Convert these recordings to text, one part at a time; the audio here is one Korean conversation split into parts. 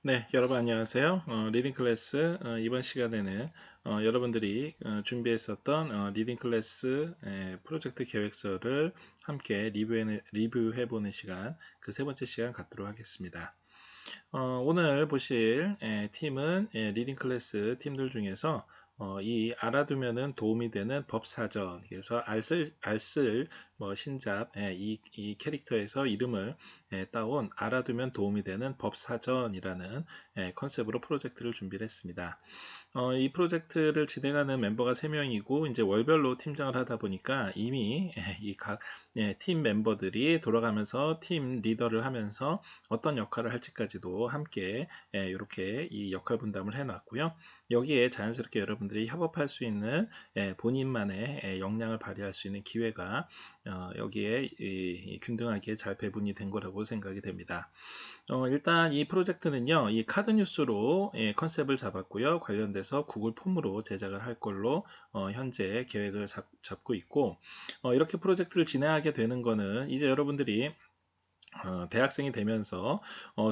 네, 여러분 안녕하세요. 리딩 클래스 이번 시간에는 여러분들이 준비했었던 리딩 클래스 프로젝트 계획서를 함께 리뷰해보는 시간, 그 세 번째 시간 갖도록 하겠습니다. 오늘 보실 팀은 리딩 클래스 팀들 중에서 이 알아두면은 도움이 되는 법사전, 그래서 알쓸 뭐 신잡, 이 캐릭터에서 이름을 따온 알아두면 도움이 되는 법사전이라는 컨셉으로 프로젝트를 준비를 했습니다. 이 프로젝트를 진행하는 멤버가 3명이고 이제 월별로 팀장을 하다 보니까 이미 이 각 팀 멤버들이 돌아가면서 팀 리더를 하면서 어떤 역할을 할지까지도 함께 이렇게 이 역할 분담을 해놨고요. 여기에 자연스럽게 여러분들이 협업할 수 있는 본인만의 역량을 발휘할 수 있는 기회가 여기에 균등하게 잘 배분이 된 거라고 생각이 됩니다. 일단 이 프로젝트는요, 이 카드 뉴스로 컨셉을 잡았고요. 관련돼서 구글 폼으로 제작을 할 걸로 현재 계획을 잡고 있고, 이렇게 프로젝트를 진행하게 되는 거는 이제 여러분들이 대학생이 되면서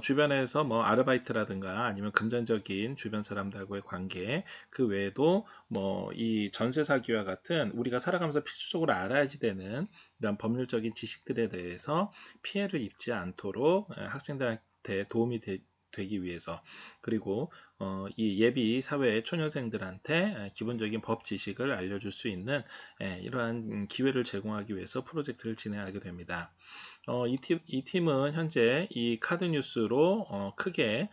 주변에서 뭐 아르바이트라든가 아니면 금전적인 주변 사람들과의 관계, 그 외에도 뭐 이 전세 사기와 같은 우리가 살아가면서 필수적으로 알아야지 되는 이런 법률적인 지식들에 대해서 피해를 입지 않도록 학생들한테 도움이 되기 위해서, 그리고 이 예비 사회 초년생들한테 기본적인 법 지식을 알려줄 수 있는 이러한 기회를 제공하기 위해서 프로젝트를 진행하게 됩니다. 이 팀은 현재 이 카드 뉴스로 크게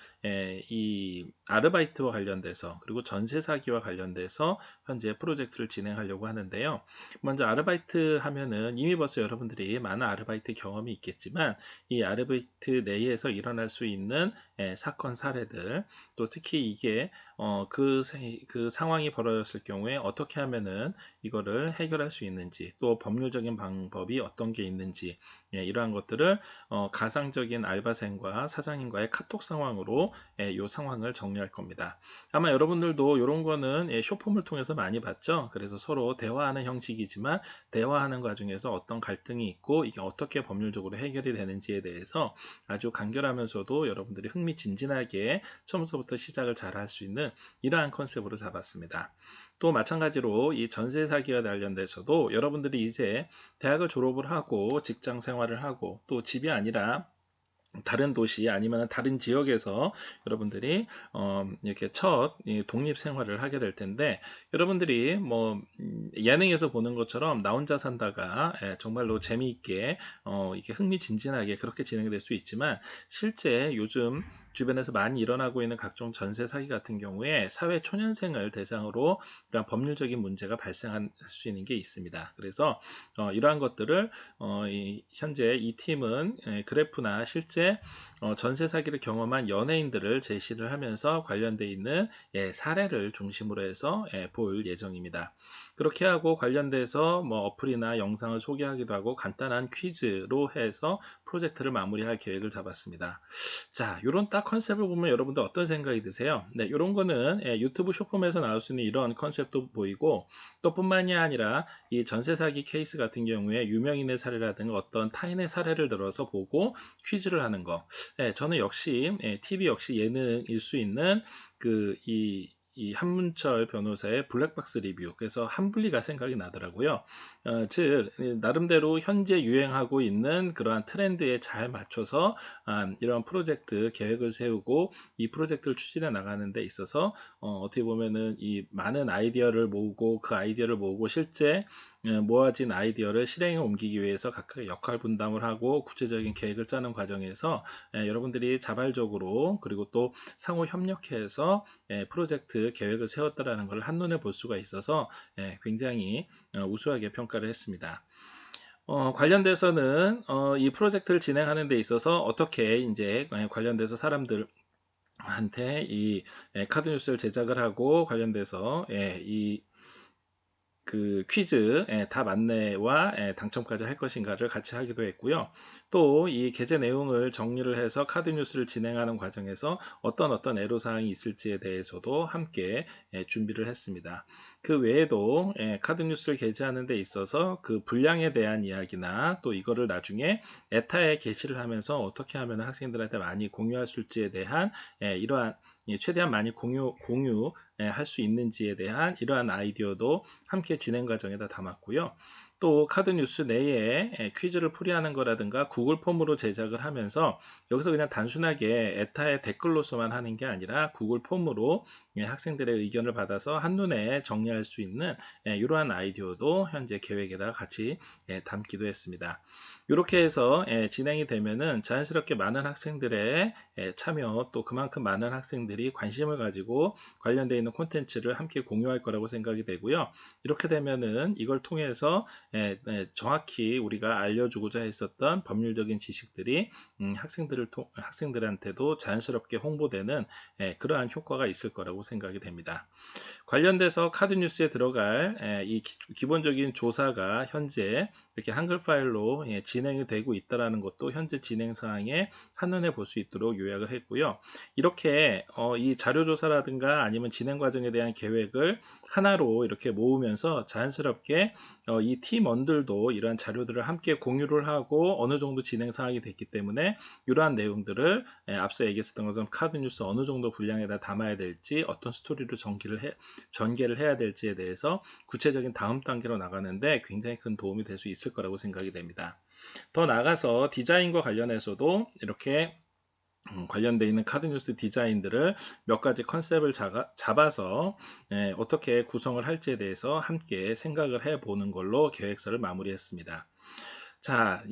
이 아르바이트와 관련돼서, 그리고 전세 사기와 관련돼서 현재 프로젝트를 진행하려고 하는데요. 먼저 아르바이트 하면은 이미 벌써 여러분들이 많은 아르바이트 경험이 있겠지만, 이 아르바이트 내에서 일어날 수 있는 사건 사례들, 또 특히 이게 그 상황이 벌어졌을 경우에 어떻게 하면은 이거를 해결할 수 있는지, 또 법률적인 방법이 어떤 게 있는지, 이러한 것들을 가상적인 알바생과 사장님과의 카톡 상황으로 이 상황을 정리할 겁니다. 아마 여러분들도 이런 거는 쇼폼을 통해서 많이 봤죠. 그래서 서로 대화하는 형식이지만 대화하는 과정에서 어떤 갈등이 있고 이게 어떻게 법률적으로 해결이 되는지에 대해서 아주 간결하면서도 여러분들이 흥미진진하게 처음부터 시작을 잘 할 수 있는 이러한 컨셉으로 잡았습니다. 또 마찬가지로 이 전세 사기와 관련돼서도 여러분들이 이제 대학을 졸업을 하고 직장 생활을 하고 또 집이 아니라 다른 도시 아니면 다른 지역에서 여러분들이 이렇게 첫 독립 생활을 하게 될 텐데, 여러분들이 뭐 예능에서 보는 것처럼 나 혼자 산다가 정말로 재미있게 이게 흥미진진하게 그렇게 진행이 될 수 있지만, 실제 요즘 주변에서 많이 일어나고 있는 각종 전세 사기 같은 경우에 사회 초년생을 대상으로 이러한 법률적인 문제가 발생할 수 있는 게 있습니다. 그래서 이러한 것들을 현재 이 팀은 그래프나 실제 전세 사기를 경험한 연예인들을 제시를 하면서 관련돼 있는 사례를 중심으로 해서 볼 예정입니다. 그렇게 하고 관련돼서 뭐 어플이나 영상을 소개하기도 하고 간단한 퀴즈로 해서 프로젝트를 마무리할 계획을 잡았습니다. 자, 요런 딱 컨셉을 보면 여러분들 어떤 생각이 드세요? 네, 요런 거는 유튜브 쇼폼에서 나올 수 있는 이런 컨셉도 보이고, 또 뿐만이 아니라 이 전세 사기 케이스 같은 경우에 유명인의 사례라든가 어떤 타인의 사례를 들어서 보고 퀴즈를 하는 거. 저는 역시 TV 역시 예능일 수 있는 이 한문철 변호사의 블랙박스 리뷰, 그래서 한분리가 생각이 나더라고요. 즉 나름대로 현재 유행하고 있는 그러한 트렌드에 잘 맞춰서 이런 프로젝트 계획을 세우고 이 프로젝트를 추진해 나가는 데 있어서 어떻게 보면은 이 많은 아이디어를 모으고 그 아이디어를 모으고 실제 모아진 아이디어를 실행에 옮기기 위해서 각각 역할 분담을 하고 구체적인 계획을 짜는 과정에서 여러분들이 자발적으로, 그리고 또 상호 협력해서 프로젝트 계획을 세웠다라는 걸 한눈에 볼 수가 있어서 굉장히 우수하게 평가를 했습니다. 관련돼서는 이 프로젝트를 진행하는 데 있어서 어떻게 이제 관련돼서 사람들 한테 이 카드 뉴스를 제작을 하고 관련돼서 이 그 퀴즈 답 안내와 당첨까지 할 것인가를 같이 하기도 했고요. 또 이 게재 내용을 정리를 해서 카드 뉴스를 진행하는 과정에서 어떤 애로사항이 있을지에 대해서도 함께 준비를 했습니다. 그 외에도 카드 뉴스를 게재하는 데 있어서 그 분량에 대한 이야기나 또 이거를 나중에 에타에 게시를 하면서 어떻게 하면 학생들한테 많이 공유할 수 있을지에 대한 이러한 최대한 많이 공유할 수 있는지에 대한 이러한 아이디어도 함께 진행 과정에다 담았고요. 또 카드 뉴스 내에 퀴즈를 풀이하는 거라든가 구글 폼으로 제작을 하면서 여기서 그냥 단순하게 에타의 댓글로서만 하는 게 아니라 구글 폼으로 학생들의 의견을 받아서 한눈에 정리할 수 있는 이러한 아이디어도 현재 계획에다가 같이 담기도 했습니다. 이렇게 해서 진행이 되면은 자연스럽게 많은 학생들의 참여 또 그만큼 많은 학생들이 관심을 가지고 관련되어 있는 콘텐츠를 함께 공유할 거라고 생각이 되고요. 이렇게 되면은 이걸 통해서 정확히 우리가 알려주고자 했었던 법률적인 지식들이 학생들한테도 자연스럽게 홍보되는 그러한 효과가 있을 거라고 생각이 됩니다. 관련돼서 카드 뉴스에 들어갈 이 기본적인 조사가 현재 이렇게 한글 파일로 진행이 되고 있다는 것도 현재 진행 사항에 한눈에 볼 수 있도록 요약을 했고요. 이렇게 이 자료 조사라든가 아니면 진행 과정에 대한 계획을 하나로 이렇게 모으면서 자연스럽게 이 팀원들도 이러한 자료들을 함께 공유를 하고 어느 정도 진행 사항이 됐기 때문에 이러한 내용들을 앞서 얘기했었던 것처럼 카드 뉴스 어느 정도 분량에다 담아야 될지 어떤 스토리로 전개를 해야 될지에 대해서 구체적인 다음 단계로 나가는데 굉장히 큰 도움이 될 수 있을 거라고 생각이 됩니다. 더 나아가서 디자인과 관련해서도 이렇게 관련되어 있는 카드 뉴스 디자인들을 몇 가지 컨셉을 잡아서 어떻게 구성을 할지에 대해서 함께 생각을 해보는 걸로 계획서를 마무리했습니다. 자,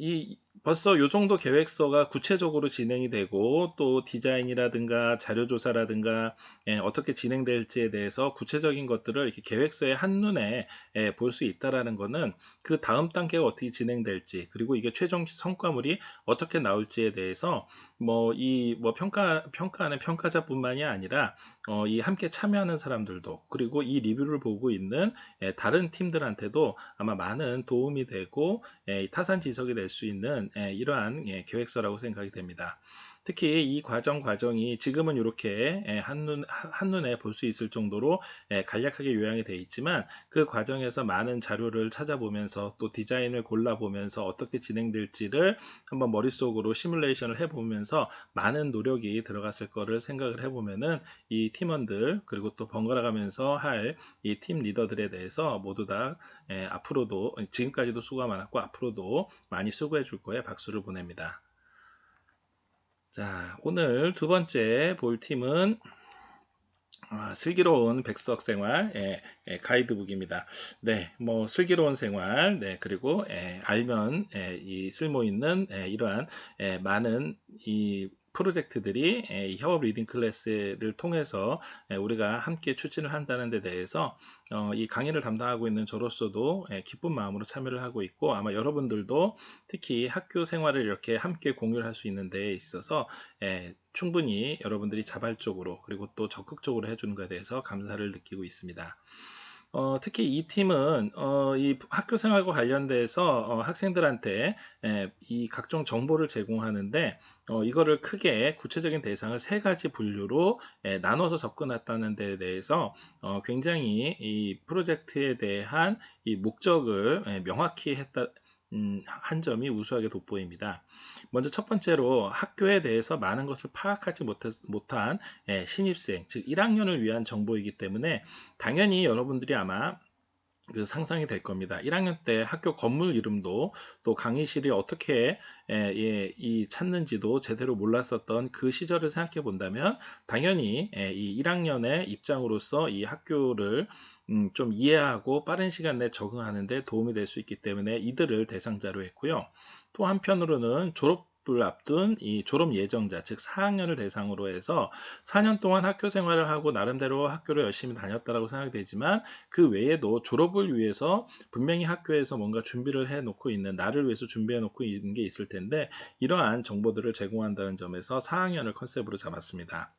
벌써 요 정도 계획서가 구체적으로 진행이 되고 또 디자인이라든가 자료조사라든가 어떻게 진행될지에 대해서 구체적인 것들을 이렇게 계획서에 한눈에 볼 수 있다라는 것은 그 다음 단계가 어떻게 진행될지 그리고 이게 최종 성과물이 어떻게 나올지에 대해서 평가하는 평가자뿐만이 아니라 이 함께 참여하는 사람들도 그리고 이 리뷰를 보고 있는 다른 팀들한테도 아마 많은 도움이 되고 타산지석이 될 수 있는 이러한 계획서라고 생각이 됩니다. 특히 이 과정이 지금은 이렇게 한눈에 볼 수 있을 정도로 간략하게 요약이 되어 있지만 그 과정에서 많은 자료를 찾아보면서 또 디자인을 골라보면서 어떻게 진행될지를 한번 머릿속으로 시뮬레이션을 해보면서 많은 노력이 들어갔을 거를 생각을 해보면은 이 팀원들 그리고 또 번갈아 가면서 할 이 팀 리더들에 대해서 모두 다 앞으로도 지금까지도 수고가 많았고 앞으로도 많이 수고해 줄 거에 박수를 보냅니다. 자, 오늘 두 번째 볼 팀은 슬기로운 백석 생활 가이드북입니다. 네, 슬기로운 생활, 네, 그리고 알면 이 쓸모 있는 이러한 많은 이 프로젝트들이 이 협업 리딩 클래스를 통해서 우리가 함께 추진을 한다는 데 대해서 이 강의를 담당하고 있는 저로서도 기쁜 마음으로 참여를 하고 있고 아마 여러분들도 특히 학교 생활을 이렇게 함께 공유를 할 수 있는 데 있어서 충분히 여러분들이 자발적으로 그리고 또 적극적으로 해주는 것에 대해서 감사를 느끼고 있습니다. 특히 이 팀은 이 학교 생활과 관련돼서 학생들한테 이 각종 정보를 제공하는데 이거를 크게 구체적인 대상을 세 가지 분류로 나눠서 접근했다는 데 대해서 굉장히 이 프로젝트에 대한 이 목적을 명확히 했다. 한 점이 우수하게 돋보입니다. 먼저 첫 번째로 학교에 대해서 많은 것을 파악하지 못한 신입생, 즉 1학년을 위한 정보이기 때문에 당연히 여러분들이 아마 그 상상이 될 겁니다. 1학년 때 학교 건물 이름도 또 강의실이 어떻게 이 찾는지도 제대로 몰랐었던 그 시절을 생각해 본다면 당연히 이 1학년의 입장으로서 이 학교를 좀 이해하고 빠른 시간 내에 적응하는 데 도움이 될 수 있기 때문에 이들을 대상자로 했고요. 또 한편으로는 졸업을 앞둔 이 졸업 예정자, 즉 4학년을 대상으로 해서 4년 동안 학교 생활을 하고 나름대로 학교를 열심히 다녔다라고 생각이 되지만 그 외에도 졸업을 위해서 분명히 학교에서 뭔가 준비를 해 놓고 있는 나를 위해서 준비해 놓고 있는 게 있을 텐데 이러한 정보들을 제공한다는 점에서 4학년을 컨셉으로 잡았습니다.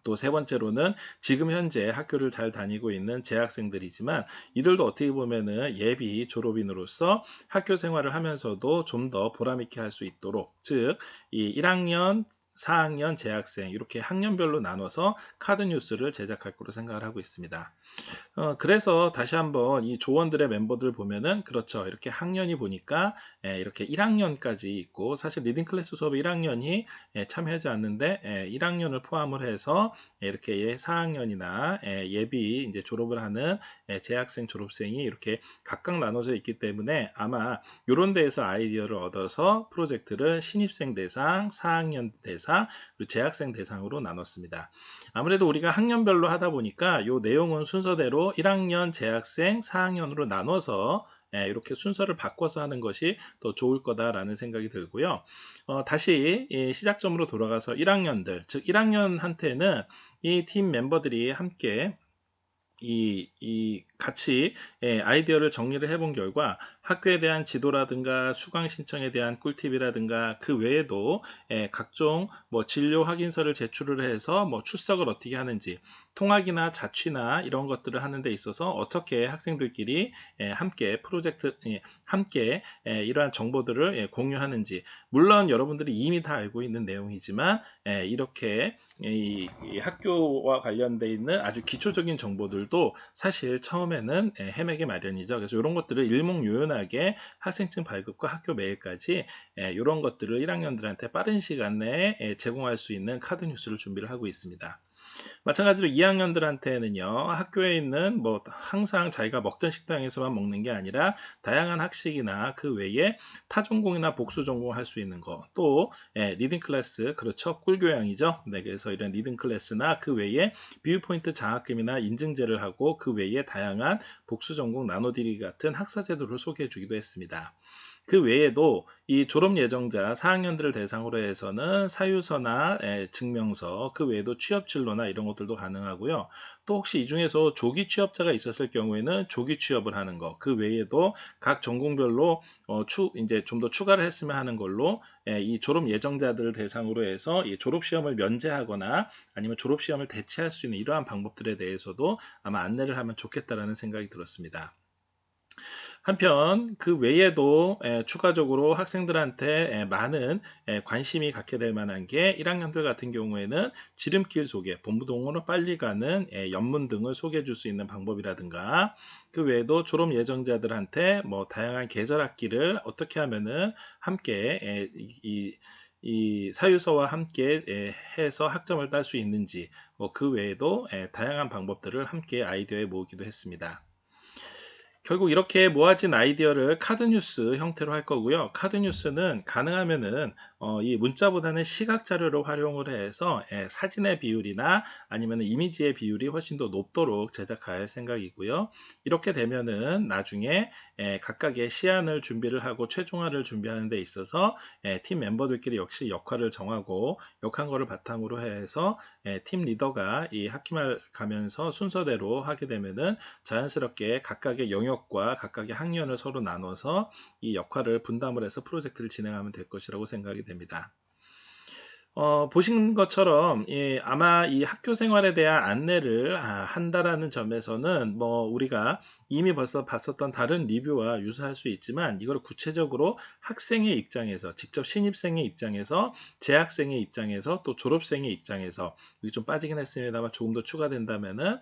또 세 번째로는 지금 현재 학교를 잘 다니고 있는 재학생들이지만 이들도 어떻게 보면은 예비 졸업인으로서 학교 생활을 하면서도 좀 더 보람있게 할 수 있도록, 즉 이 1학년 4학년 재학생 이렇게 학년별로 나눠서 카드 뉴스를 제작할 거로 생각을 하고 있습니다. 그래서 다시 한번 이 조원들의 멤버들 보면은 그렇죠. 이렇게 학년이 보니까 이렇게 1학년까지 있고 사실 리딩 클래스 수업에 1학년이 참여하지 않는데 1학년을 포함을 해서 이렇게 4학년이나 예비 이제 졸업을 하는 재학생 졸업생이 이렇게 각각 나눠져 있기 때문에 아마 이런 데에서 아이디어를 얻어서 프로젝트를 신입생 대상, 4학년 대상, 그리고 재학생 대상으로 나눴습니다. 아무래도 우리가 학년별로 하다 보니까 이 내용은 순서대로 1학년 재학생, 4학년으로 나눠서 이렇게 순서를 바꿔서 하는 것이 더 좋을 거다라는 생각이 들고요. 다시 시작점으로 돌아가서 1학년들, 즉 1학년한테는 이 팀 멤버들이 함께 같이 아이디어를 정리를 해본 결과 학교에 대한 지도라든가 수강 신청에 대한 꿀팁이라든가 그 외에도 각종 뭐 진료 확인서를 제출을 해서 뭐 출석을 어떻게 하는지 통학이나 자취나 이런 것들을 하는 데 있어서 어떻게 학생들끼리 함께 함께 이러한 정보들을 공유하는지 물론 여러분들이 이미 다 알고 있는 내용이지만 이렇게 이 학교와 관련돼 있는 아주 기초적인 정보들도 사실 처음에는 헤매기 마련이죠. 그래서 이런 것들을 일목요연하게 학생증 발급과 학교 메일까지 이런 것들을 1학년들한테 빠른 시간 내에 제공할 수 있는 카드 뉴스를 준비를 하고 있습니다. 마찬가지로 2학년들한테는요, 학교에 있는 뭐 항상 자기가 먹던 식당에서만 먹는 게 아니라 다양한 학식이나 그 외에 타전공이나 복수 전공 할 수 있는 거, 또 리딩 클래스, 그렇죠, 꿀교양이죠. 네, 그래서 이런 리딩 클래스나 그 외에 뷰포인트 장학금이나 인증제를 하고 그 외에 다양한 복수 전공 나눠드리기 같은 학사 제도를 소개해 주기도 했습니다. 그 외에도 이 졸업 예정자 4학년들을 대상으로 해서는 사유서나 증명서, 그 외에도 취업 진로나 이런 것들도 가능하고요. 또 혹시 이 중에서 조기 취업자가 있었을 경우에는 조기 취업을 하는 거, 그 외에도 각 전공별로 이제 좀 더 추가를 했으면 하는 걸로 이 졸업 예정자들을 대상으로 해서 이 졸업 시험을 면제하거나 아니면 졸업 시험을 대체할 수 있는 이러한 방법들에 대해서도 아마 안내를 하면 좋겠다라는 생각이 들었습니다. 한편 그 외에도 추가적으로 학생들한테 많은 관심이 갖게 될 만한 게 1학년들 같은 경우에는 지름길 소개, 본부동으로 빨리 가는 연문 등을 소개해 줄 수 있는 방법이라든가 그 외에도 졸업 예정자들한테 뭐 다양한 계절 학기를 어떻게 하면은 함께 이 사유서와 함께 해서 학점을 딸 수 있는지 그 외에도 다양한 방법들을 함께 아이디어에 모으기도 했습니다. 결국 이렇게 모아진 아이디어를 카드뉴스 형태로 할 거고요. 카드뉴스는 가능하면은 이 문자보다는 시각 자료를 활용을 해서 사진의 비율이나 아니면 이미지의 비율이 훨씬 더 높도록 제작할 생각이고요. 이렇게 되면은 나중에 각각의 시안을 준비를 하고 최종화를 준비하는 데 있어서 팀 멤버들끼리 역시 역할을 정하고 역한 거를 바탕으로 해서 팀 리더가 이 학기말 가면서 순서대로 하게 되면은 자연스럽게 각각의 영역과 각각의 학년을 서로 나눠서 이 역할을 분담을 해서 프로젝트를 진행하면 될 것이라고 생각이 됩니다. 보신 것처럼 아마 이 학교 생활에 대한 안내를 한다라는 점에서는 뭐 우리가 이미 벌써 봤었던 다른 리뷰와 유사할 수 있지만 이걸 구체적으로 학생의 입장에서 직접 신입생의 입장에서 재학생의 입장에서 또 졸업생의 입장에서 여기 좀 빠지긴 했습니다만 조금 더 추가된다면은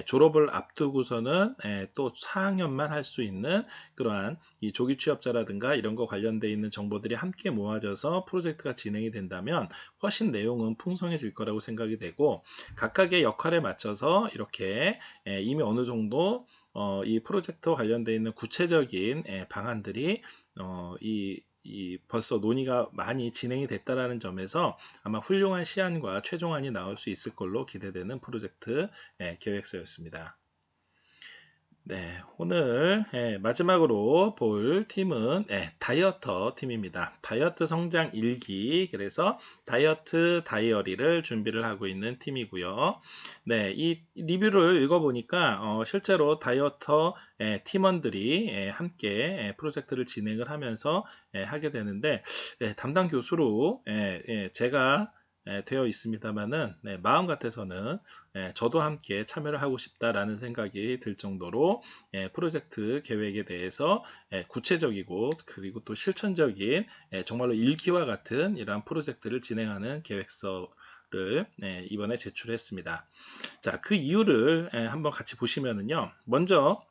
졸업을 앞두고서는 또 4학년만 할 수 있는 그러한 이 조기 취업자라든가 이런 거 관련돼 있는 정보들이 함께 모아져서 프로젝트가 진행이 된다면 훨씬 내용은 풍성해질 거라고 생각이 되고 각각의 역할에 맞춰서 이렇게 이미 어느 정도 이 프로젝트와 관련되어 있는 구체적인 방안들이 벌써 논의가 많이 진행이 됐다라는 점에서 아마 훌륭한 시안과 최종안이 나올 수 있을 걸로 기대되는 프로젝트 계획서였습니다. 네, 오늘 마지막으로 볼 팀은 다이어터 팀입니다. 다이어트 성장 일기, 그래서 다이어트 다이어리를 준비를 하고 있는 팀이고요. 네, 이 리뷰를 읽어보니까 실제로 다이어터 팀원들이 함께 프로젝트를 진행을 하면서 하게 되는데 담당 교수로 제가 되어 있습니다만은 마음 같아서는 저도 함께 참여를 하고 싶다라는 생각이 들 정도로 프로젝트 계획에 대해서 구체적이고 그리고 또 실천적인 정말로 일기와 같은 이러한 프로젝트를 진행하는 계획서를 이번에 제출했습니다. 자, 그 이유를 한번 같이 보시면은요. 먼저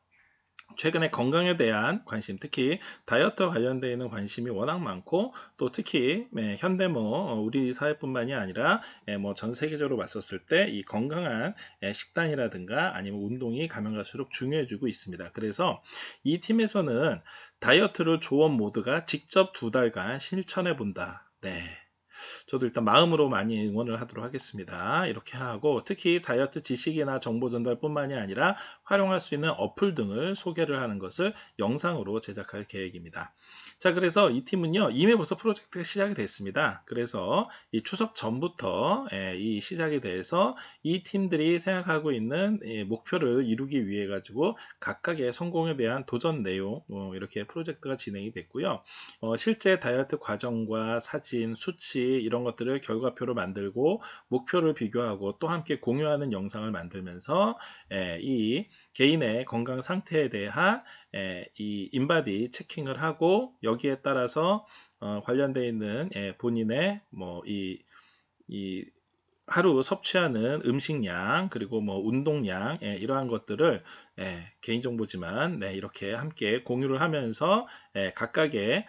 최근에 건강에 대한 관심, 특히 다이어트와 관련되어 있는 관심이 워낙 많고 또 특히 현대 우리 사회뿐만이 아니라 전 세계적으로 봤었을 때 이 건강한 식단이라든가 아니면 운동이 가면 갈수록 중요해지고 있습니다. 그래서 이 팀에서는 다이어트를 조언 모두가 직접 2달간 실천해 본다. 네. 저도 일단 마음으로 많이 응원을 하도록 하겠습니다. 이렇게 하고 특히 다이어트 지식이나 정보 전달뿐만이 아니라 활용할 수 있는 어플 등을 소개를 하는 것을 영상으로 제작할 계획입니다. 자, 그래서 이 팀은요, 이미 벌써 프로젝트가 시작이 됐습니다. 그래서 이 추석 전부터 이 시작에 대해서 이 팀들이 생각하고 있는 목표를 이루기 위해 가지고 각각의 성공에 대한 도전 내용 이렇게 프로젝트가 진행이 됐고요. 실제 다이어트 과정과 사진, 수치 이런 것들을 결과표로 만들고 목표를 비교하고 또 함께 공유하는 영상을 만들면서 이 개인의 건강 상태에 대한 이 인바디 체킹을 하고 여기에 따라서 관련되어 있는 본인의 이 하루 섭취하는 음식량 그리고 운동량 이러한 것들을 개인정보지만 이렇게 함께 공유를 하면서 각각의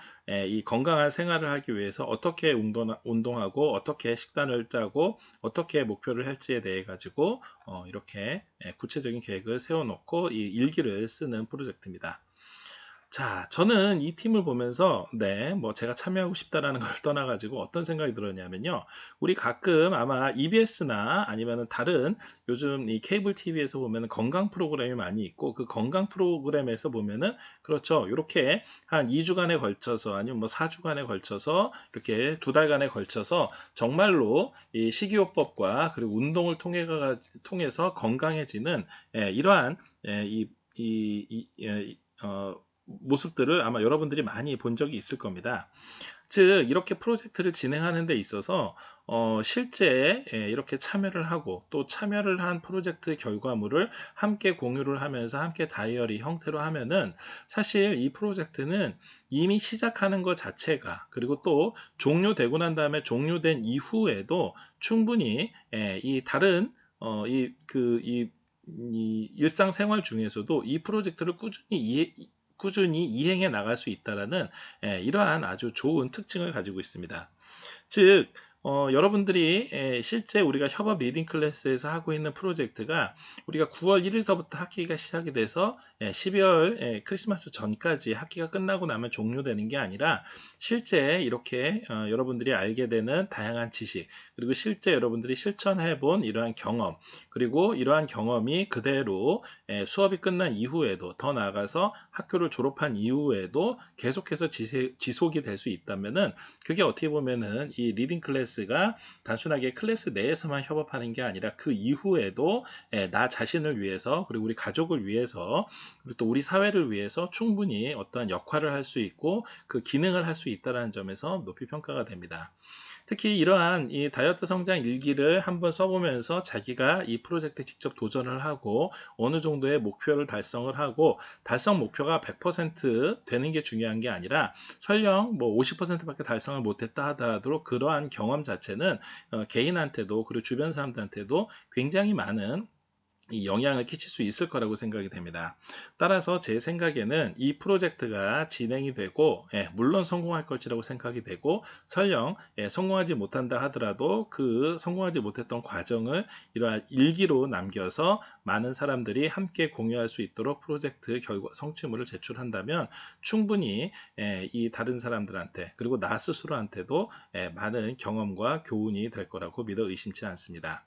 이 건강한 생활을 하기 위해서 어떻게 운동하고 어떻게 식단을 짜고 어떻게 목표를 할지에 대해 가지고 이렇게 구체적인 계획을 세워놓고 이 일기를 쓰는 프로젝트입니다. 자, 저는 이 팀을 보면서, 제가 참여하고 싶다라는 걸 떠나가지고 어떤 생각이 들었냐면요. 우리 가끔 아마 EBS나 아니면은 다른 요즘 이 케이블 TV에서 보면은 건강 프로그램이 많이 있고 그 건강 프로그램에서 보면은 그렇죠. 이렇게 한 2주간에 걸쳐서 아니면 4주간에 걸쳐서 이렇게 2달간에 걸쳐서 정말로 이 식이요법과 그리고 운동을 통해서 건강해지는 이러한 모습들을 아마 여러분들이 많이 본 적이 있을 겁니다. 즉 이렇게 프로젝트를 진행하는 데 있어서 실제 이렇게 참여를 하고 또 참여를 한 프로젝트 결과물을 함께 공유를 하면서 함께 다이어리 형태로 하면은 사실 이 프로젝트는 이미 시작하는 것 자체가 그리고 또 종료되고 난 다음에 종료된 이후에도 충분히 이 다른 이 일상생활 중에서도 이 프로젝트를 꾸준히 이행해 나갈 수 있다라는 이러한 아주 좋은 특징을 가지고 있습니다. 즉 여러분들이 실제 우리가 협업 리딩 클래스에서 하고 있는 프로젝트가 우리가 9월 1일서부터 학기가 시작이 돼서 12월 크리스마스 전까지 학기가 끝나고 나면 종료되는 게 아니라 실제 이렇게 여러분들이 알게 되는 다양한 지식 그리고 실제 여러분들이 실천해 본 이러한 경험 그리고 이러한 경험이 그대로 수업이 끝난 이후에도 더 나아가서 학교를 졸업한 이후에도 계속해서 지속이 될 수 있다면은 그게 어떻게 보면은 이 리딩 클래스가 단순하게 클래스 내에서만 협업하는 게 아니라 그 이후에도 나 자신을 위해서 그리고 우리 가족을 위해서 그리고 또 우리 사회를 위해서 충분히 어떠한 역할을 할 수 있고 그 기능을 할 수 있다는 점에서 높이 평가가 됩니다. 특히 이러한 이 다이어트 성장 일기를 한번 써보면서 자기가 이 프로젝트에 직접 도전을 하고 어느 정도의 목표를 달성을 하고 달성 목표가 100% 되는 게 중요한 게 아니라 설령 50%밖에 달성을 못했다 하더라도 그러한 경험 자체는 개인한테도 그리고 주변 사람들한테도 굉장히 많은 이 영향을 끼칠 수 있을 거라고 생각이 됩니다. 따라서 제 생각에는 이 프로젝트가 진행이 되고 물론 성공할 것이라고 생각이 되고 설령 성공하지 못한다 하더라도 그 성공하지 못했던 과정을 이러한 일기로 남겨서 많은 사람들이 함께 공유할 수 있도록 프로젝트 결과 성취물을 제출한다면 충분히 이 다른 사람들한테 그리고 나 스스로한테도 많은 경험과 교훈이 될 거라고 믿어 의심치 않습니다.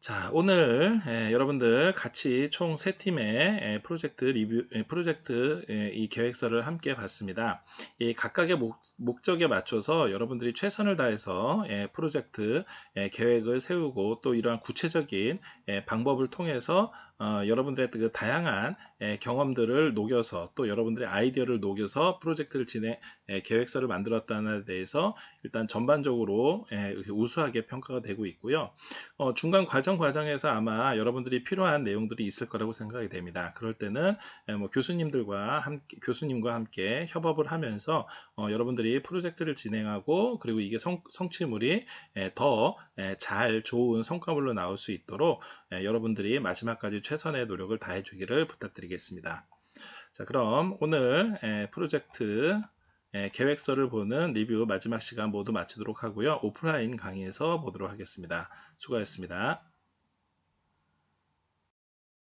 자, 오늘 여러분들 같이 총 3팀의 프로젝트 리뷰, 프로젝트 이 계획서를 함께 봤습니다. 이 각각의 목적에 맞춰서 여러분들이 최선을 다해서 프로젝트 계획을 세우고 또 이러한 구체적인 방법을 통해서 여러분들의 그 다양한 경험들을 녹여서 또 여러분들의 아이디어를 녹여서 프로젝트를 계획서를 만들었다는 데 대해서 일단 전반적으로 우수하게 평가가 되고 있고요. 중간 과정에서 아마 여러분들이 필요한 내용들이 있을 거라고 생각이 됩니다. 그럴 때는 뭐 교수님과 함께 협업을 하면서 여러분들이 프로젝트를 진행하고 그리고 이게 성취물이 더 잘 좋은 성과물로 나올 수 있도록 여러분들이 마지막까지 최선의 노력을 다해 주기를 부탁드리겠습니다. 자, 그럼 오늘 프로젝트 계획서를 보는 리뷰 마지막 시간 모두 마치도록 하고요. 오프라인 강의에서 보도록 하겠습니다. 수고하셨습니다.